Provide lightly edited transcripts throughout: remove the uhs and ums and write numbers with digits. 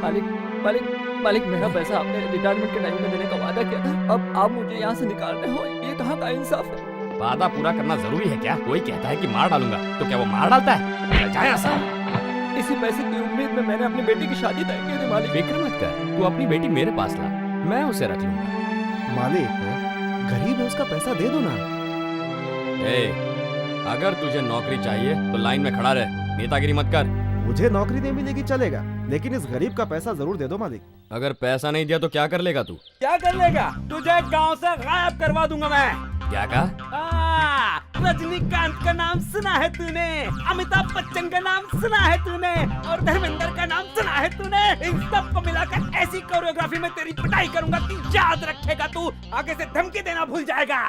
मालिक मालिक मालिक, मेरा पैसा आपने रिटायरमेंट के टाइम में देने का वादा किया था, अब आप मुझे यहाँ से निकाल रहे हो, ये कहाँ का इंसाफ है? वादा पूरा करना जरूरी है क्या? कोई कहता है कि मार डालूंगा, तो क्या वो मार डालता है? जाए ऐसा। इसी पैसे की उम्मीद में मैंने अपनी बेटी की शादी तय की थी मालिक। फिक्र मत कर, तू अपनी बेटी मेरे पास ला, मैं उसे रख लूंगा। मालिक, गरीब है, उसका पैसा दे दो ना। अगर तुझे नौकरी चाहिए तो लाइन में खड़ा रह, नेतागिरी मत कर। मुझे नौकरी नहीं मिलेगी चलेगा, लेकिन इस गरीब का पैसा जरूर दे दो मालिक। अगर पैसा नहीं दिया तो क्या कर लेगा तू? क्या कर लेगा? तुझे गांव से गायब करवा दूंगा मैं। क्या कहा? रजनीकांत का नाम सुना है तूने, अमिताभ बच्चन का नाम सुना है तूने, और धर्मेंद्र का नाम सुना है तूने। इन सब को मिलाकर ऐसी कोरियोग्राफी में तेरी पिटाई करूंगा कि याद रखेगा तू, आगे से धमकी देना भूल जाएगा।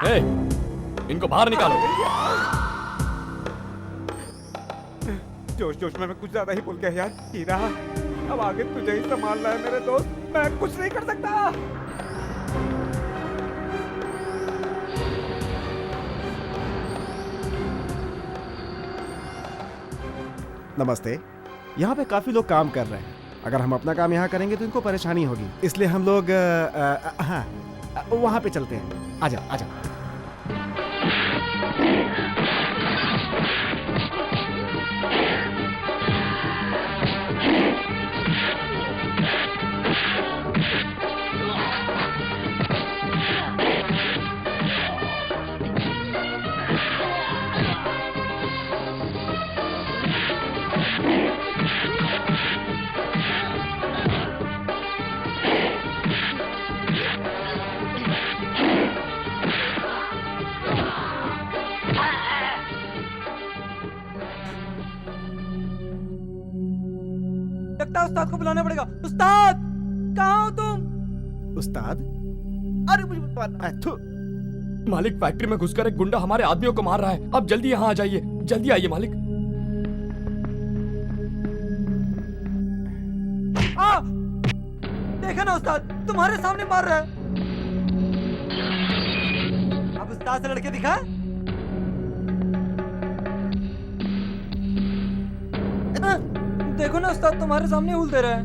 इनको बाहर निकालो। जोश जोश में मैं कुछ ज्यादा ही बोल गया यार। हीरा, अब आगे तुझे ही संभालना है मेरे दोस्त, मैं कुछ नहीं कर सकता। नमस्ते। यहाँ पे काफी लोग काम कर रहे हैं, अगर हम अपना काम यहाँ करेंगे तो इनको परेशानी होगी, इसलिए हम लोग हाँ वहाँ पे चलते हैं। आजा आजा। लगता है उस्ताद को बुलाना पड़ेगा। उस्ताद, कहाँ हो तुम? उस्ताद? अरे मुझे थू। मालिक, फैक्ट्री में घुसकर एक गुंडा हमारे आदमियों को मार रहा है, अब जल्दी यहाँ आ जाइए, जल्दी आइए मालिक। देखा ना उस्ताद, तुम्हारे सामने मार रहा है। अब उस्ताद से लड़के दिखा। देखो ना उस्ताद, तुम्हारे सामने हुल दे रहा है।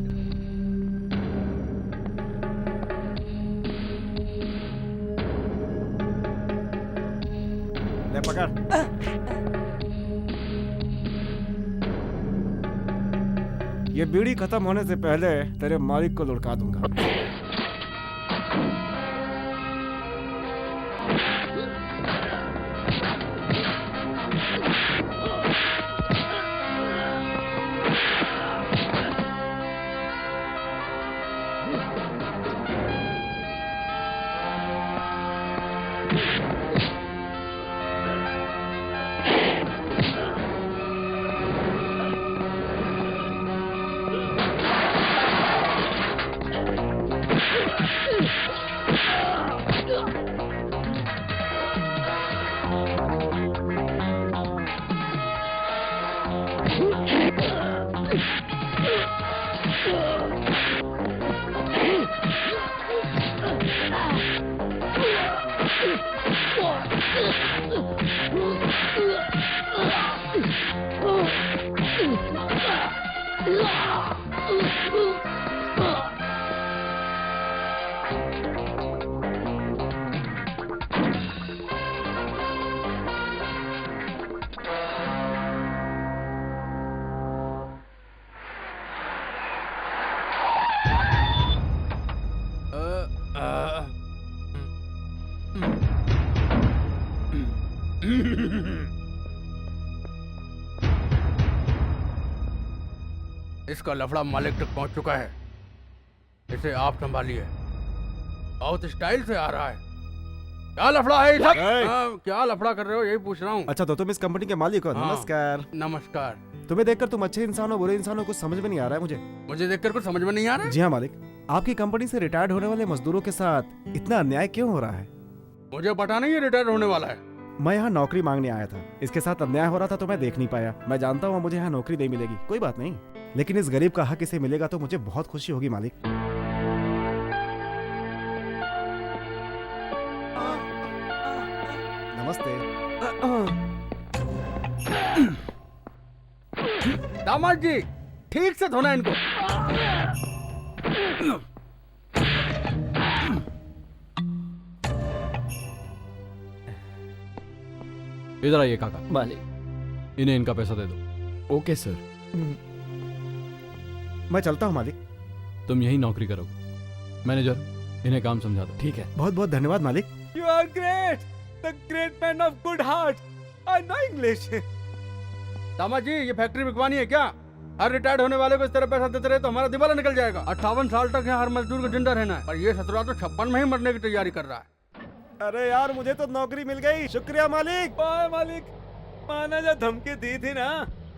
ले पकड़। ये बीड़ी खत्म होने से पहले तेरे मालिक को लुढ़का दूंगा। इसका लफड़ा मालिक तक पहुंच चुका है, इसे आप संभालिए। बहुत स्टाइल से आ रहा है। क्या लफड़ा है सब? क्या लफड़ा कर रहे हो, यही पूछ रहा हूँ। अच्छा, तो तुम इस कंपनी के मालिक हो? नमस्कार। नमस्कार। तुम्हें देखकर तुम अच्छे इंसान हो बुरे इंसान हो कुछ समझ में नहीं आ रहा है मुझे देखकर कुछ समझ में नहीं आ रहा है? जी हाँ मालिक, आपकी कंपनी से रिटायर्ड होने वाले मजदूरों के साथ इतना अन्याय क्यों हो रहा है? मुझे पता नहीं है रिटायर होने वाला है। मैं यहाँ नौकरी मांगने आया था, इसके साथ अन्याय हो रहा था तो मैं देख नहीं पाया। मैं जानता हूँ मुझे यहाँ नौकरी नहीं मिलेगी, कोई बात नहीं, लेकिन इस गरीब का हक इसे मिलेगा तो मुझे बहुत खुशी होगी मालिक। नमस्ते। दामाद जी, ठीक से धोना इनको। इधर आइए काका, मालिक। इन्हें इनका पैसा दे दो। Okay sir. मैं चलता हूँ मालिक। तुम यही नौकरी करोगे। मैनेजर, इन्हें काम समझा दो। ठीक है। बहुत बहुत धन्यवाद मालिक। You are great, the great man of good heart. I know English. दामाद जी, ये फैक्ट्री बिकवानी है क्या? हर रिटायर्ड होने वाले को इस तरह पैसा देते रहे तो हमारा दिवाला निकल जाएगा। 58 साल तक यहाँ हर मजदूर को जिंदा रहना है, और ये सत्रह तो 56 में ही मरने की तैयारी कर रहा है। अरे यार, मुझे तो नौकरी मिल गई। शुक्रिया मालिक। बाय मालिक। माना जो धमकी दी थी ना,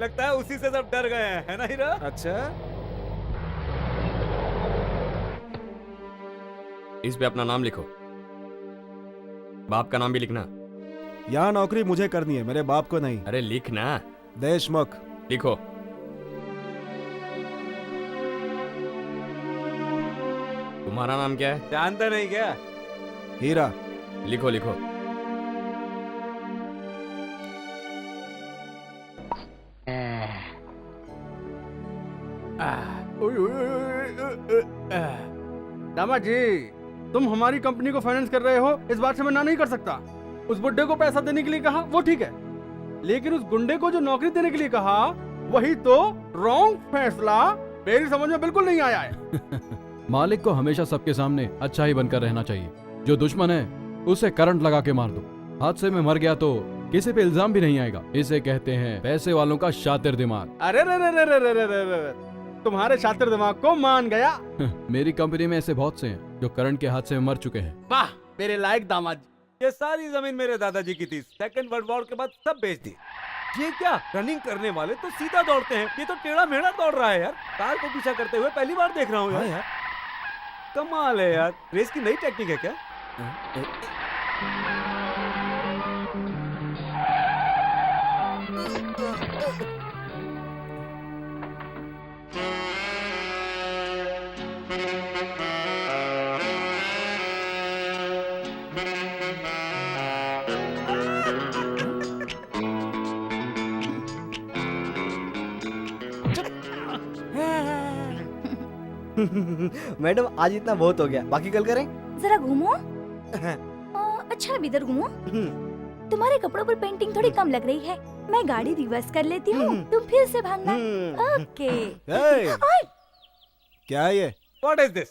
लगता है उसी से सब डर गए हैं, है ना हीरा? अच्छा, इस पे अपना नाम लिखो। बाप का नाम भी लिखना। यहाँ नौकरी मुझे करनी है, मेरे बाप को नहीं। अरे लिखना। देशमुख। लिखो। तुम्हारा नाम क्या है? जानता नहीं क्या? हीरा। लिखो लिखो। दामाद जी, तुम हमारी कंपनी को फाइनेंस कर रहे हो, इस बात से मैं ना नहीं कर सकता। उस बुड्ढे को पैसा देने के लिए कहा, वो ठीक है, लेकिन उस गुंडे को जो नौकरी देने के लिए कहा, वही तो रॉन्ग फैसला मेरी समझ में बिल्कुल नहीं आया है। मालिक को हमेशा सबके सामने अच्छा ही बनकर रहना चाहिए। जो दुश्मन है उसे करंट लगा के मार दो। हादसे में मर गया तो किसी पे इल्जाम भी नहीं आएगा। इसे कहते हैं पैसे वालों का शातिर दिमाग। अरे रे रे रे रे रे रे रे, तुम्हारे शातिर दिमाग को मान गया। मेरी कंपनी में ऐसे बहुत से हैं जो करंट के हादसे में मर चुके हैं। वाह, मेरे लायक दामाद जी। ये सारी जमीन मेरे दादाजी की थी, सेकंड वर्ल्ड वॉर के बाद सब बेच दी। ये क्या, रनिंग करने वाले तो सीधा दौड़ते हैं, ये तो टेढ़ा मेढ़ा दौड़ रहा है यार। कार को पीछा करते हुए पहली बार देख रहा हूँ यार। कमाल है यार, रेस की नई टेक्निक है क्या? मैडम, आज इतना बहुत हो गया, बाकी कल करें। जरा घूमो। अच्छा, अब इधर घूमो। तुम्हारे कपड़ों पर पेंटिंग थोड़ी कम लग रही है। मैं गाड़ी रिवर्स कर लेती हूँ, तुम फिर से भागना। ओके। क्या है ये? What is this?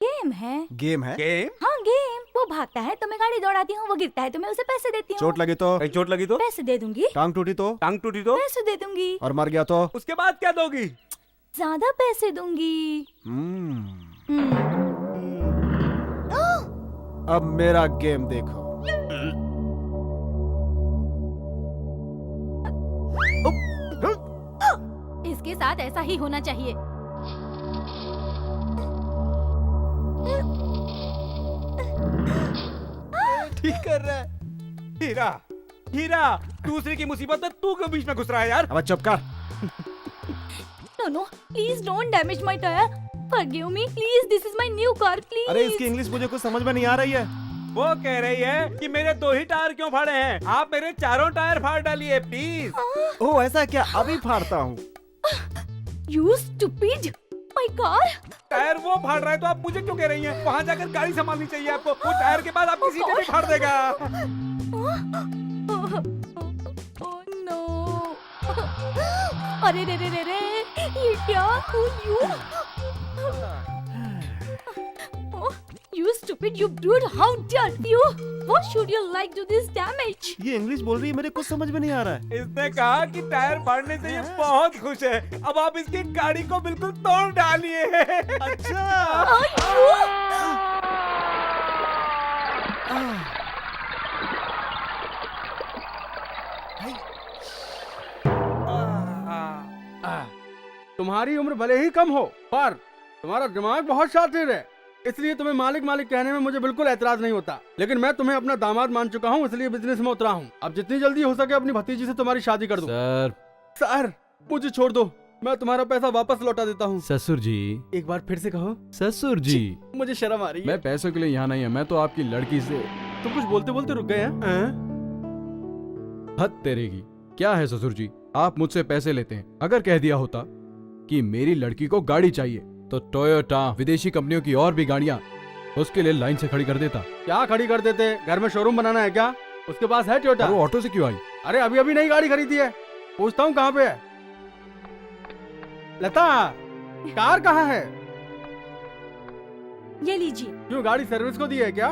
गेम है। गेम है? गेम? हाँ, गेम। वो भागता है तो मैं गाड़ी दौड़ाती हूँ, वो गिरता है तो मैं उसे पैसे देती हूँ। चोट लगी तो? कहीं चोट लगी तो? पैसे दे दूंगी। टांग टूटी तो? टांग टूटी तो? पैसे दे दूंगी। और मर गया तो? उसके बाद क्या दोगी? ज्यादा पैसे दूंगी। अब मेरा गेम देखो। इसके साथ ऐसा ही होना चाहिए। ठीक कर रहा है। हीरा, हीरा, दूसरे की मुसीबत में तू क्यों बीच में घुस रहा है यार? अब चुप कर। No, please don't damage my tire. Forgive me, please. This is my new car, please. अरे इसकी इंग्लिश मुझे कुछ समझ में नहीं आ रही है। वो कह रही है कि मेरे 2 ही टायर क्यों फाड़े हैं, आप मेरे 4 टायर फाड़ डालिए प्लीज। ओह, ऐसा क्या? अभी फाड़ता हूँ। You stupid! My car? Tyre वो फाड़ रहा है तो आप मुझे क्यों कह रही हैं? वहाँ जाकर गाड़ी संभालनी चाहिए आपको। वो टायर के बाद आप किसी को भी फाड़ देगा। Oh no! अरे रे रे रे रे! ये क्या? Who you? You stupid! You brute! How dare you? What should you like to this damage? ये इंग्लिश बोल रही है, मेरे कुछ समझ में नहीं आ रहा है। इसने कहा कि टायर फाड़ने से ये बहुत खुश है। अब आप इसकी गाड़ी को बिल्कुल तोड़ डालिए। अच्छा। तुम्हारी उम्र भले ही कम हो, पर तुम्हारा दिमाग बहुत शातिर है, इसलिए तुम्हें मालिक मालिक कहने में मुझे बिल्कुल एतराज नहीं होता। लेकिन मैं तुम्हें अपना दामाद मान चुका हूँ, इसलिए बिजनेस में उतरा हूँ। अब जितनी जल्दी हो सके अपनी भतीजी से तुम्हारी शादी कर दो। सर, सर, मुझे छोड़ दो, मैं तुम्हारा पैसा वापस लौटा देता हूँ। ससुर जी। एक बार फिर से कहो। ससुर जी। मुझे शर्म आ रही है। मैं पैसों के लिए यहाँ नहीं है, मैं तो आपकी लड़की से। तुम कुछ बोलते बोलते रुक गए हैं? हद तेरे की। क्या है ससुर जी, आप मुझसे पैसे लेते हैं। अगर कह दिया होता कि मेरी लड़की को गाड़ी चाहिए तो टोयोटा विदेशी कंपनियों की और भी गाड़ियां उसके लिए लाइन से खड़ी कर देता। क्या खड़ी कर देते? घर में शोरूम बनाना है क्या? उसके पास है टोयोटा। वो ऑटो से क्यों आई? अरे अभी अभी नई गाड़ी खरीदी है, पूछता हूँ कहाँ पे है। लता, कार कहाँ है? ये लीजिए। क्यों, गाड़ी सर्विस को दी है क्या?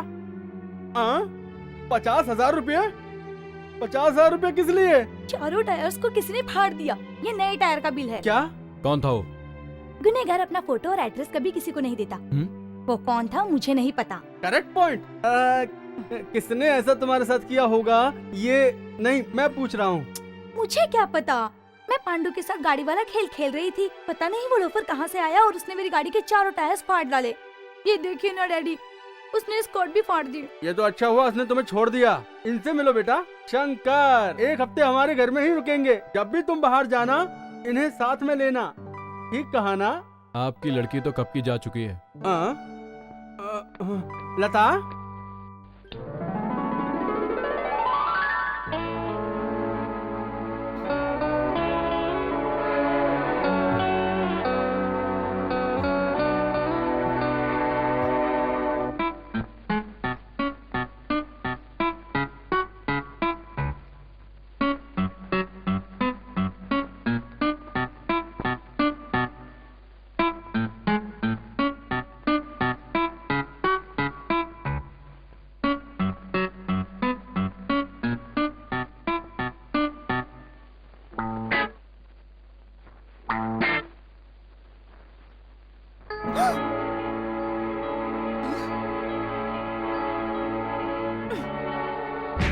50,000 रुपये? 50,000 रुपये किस लिए? चारों टायर्स को किसी ने फाड़ दिया। ये नए टायर का बिल है। क्या? कौन था वो? गुनहगार अपना फोटो और एड्रेस कभी किसी को नहीं देता। वो कौन था मुझे नहीं पता। Correct point. किसने ऐसा तुम्हारे साथ किया होगा ये नहीं मैं पूछ रहा हूँ। मुझे क्या पता, मैं पांडु के साथ गाड़ी वाला खेल खेल रही थी। पता नहीं वो लोफर कहाँ से आया और उसने मेरी गाड़ी के चारों टायर्स फाड़ डाले। ये देखिए ना डैडी, उसने स्कर्ट भी फाड़ दी। ये तो अच्छा हुआ उसने तुम्हें छोड़ दिया। इनसे मिलो बेटा। शंकर 1 हफ्ते हमारे घर में ही रुकेंगे। जब भी तुम बाहर जाना इन्हें साथ में लेना, ठीक कहा ना? आपकी लड़की तो कब की जा चुकी है। लता,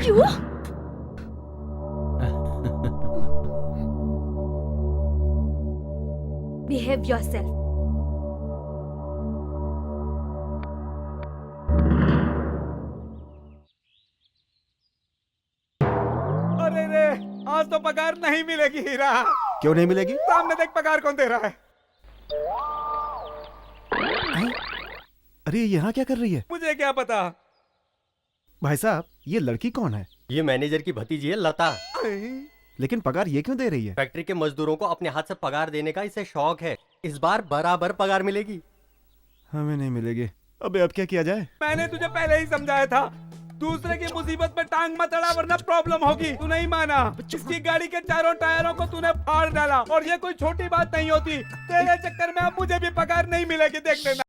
क्यों? Behave yourself. अरे रे, आज तो पगार नहीं मिलेगी हीरा। क्यों नहीं मिलेगी? सामने देख पगार कौन दे रहा है। अरे यहाँ क्या कर रही है? मुझे क्या पता। भाई साहब, ये लड़की कौन है? ये मैनेजर की भतीजी है लता। लेकिन पगार ये क्यों दे रही है? फैक्ट्री के मजदूरों को अपने हाथ से पगार देने का इसे शौक है। इस बार बराबर पगार मिलेगी। हमें नहीं मिलेगी। अबे अब क्या किया जाए? मैंने तुझे पहले ही समझाया था, दूसरे की मुसीबत में टांग मत अड़ा वरना प्रॉब्लम होगी। तू नहीं माना। इसकी गाड़ी के चारों टायरों को तूने फाड़ डाला और ये कोई छोटी बात नहीं होती। तेरे चक्कर में अब मुझे भी पगार नहीं मिलेगी, देख लेना।